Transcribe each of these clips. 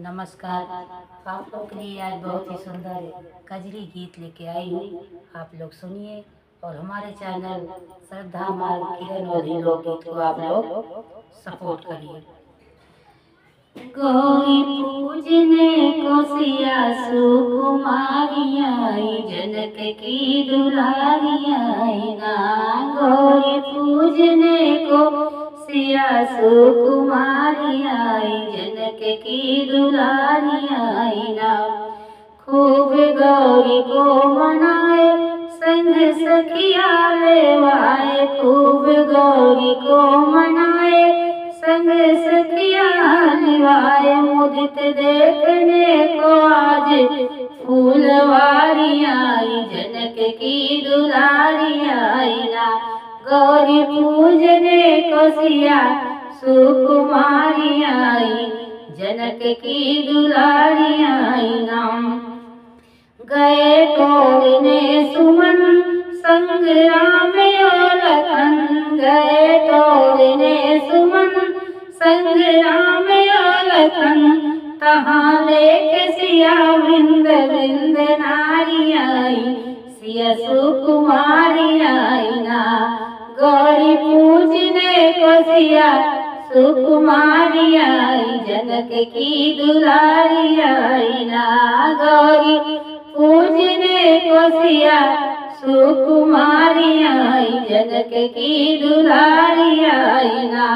नमस्कार। आप लोग के लिए आज बहुत ही सुंदर कजरी गीत लेके आई हूँ। आप लोग सुनिए और हमारे चैनल श्रद्धा मार्ग किरण और लोकगीत को आप लोग सपोर्ट करिए। गौरी पूजने को सिया सुकुमारियाँ जनक की दुलारियाँ ना। गौरी पूजने को सिया सुकुमारियाँ जनक की दुलारियाँ ना। खूब गौरी को मनाए संग सखिया लेवाए। खूब गौरी को मनाए संग सखिया लेवाए। मुदित देखने को आज फूलवारियाँ जनक की दुलारियाँ ना। गौरी पूजने को सिया सुकुमारियाँ जनक की दुलारियाँ नाम। गए तोड़ने सुमन संग राम और लखन। गए तोड़ने सुमन संग राम और लखन। तहाँ लेके सिया वृंद वृंद नारियाँ सिया सुकुमारियाँ ना। गौरी पूजने को सिया सुकुमारियाँ जनक की दुलारियाँ ना। गौरी पूजने को सिया सुकुमारियाँ जनक की दुलारियाँ ना।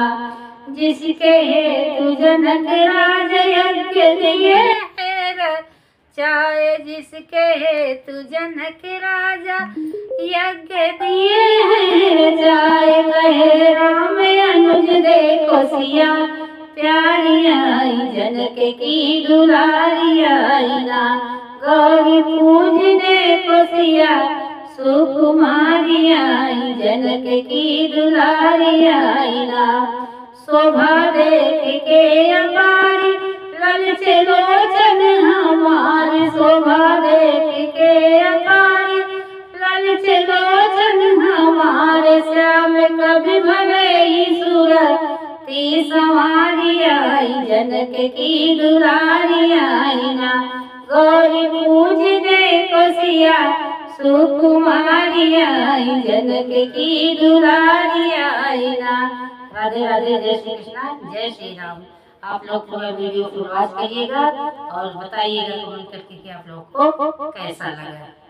जिसके हेतु जनक राज यज्ञ दिए चाहे। जिसके हेतु जनक राजा यज्ञ दिए हैं चाहे। कहे राम अनुज देखो सिया प्यारियाँ जनक की दुलारियाँ ना। गौरी पूजने को सिया सुकुमारियाँ जनक की दुलारियाँ ना। शोभा देख के अपार ललच लोचन हमारे। शोभा देख के अपार ललच लोचन हमारे। श्याम कभी भले ही सूरती संवारियाँ जनक की दुलारियाँ ना। गौरी पूजने को सिया सुकुमारियाँ जनक की दुलारियाँ ना। राधे राधे। जय श्री कृष्णा, जय श्री राम। आप लोग पूरा वीडियो को वॉच करिएगा और बताइएगा कमेंट करके कि आप लोग को कैसा लगा।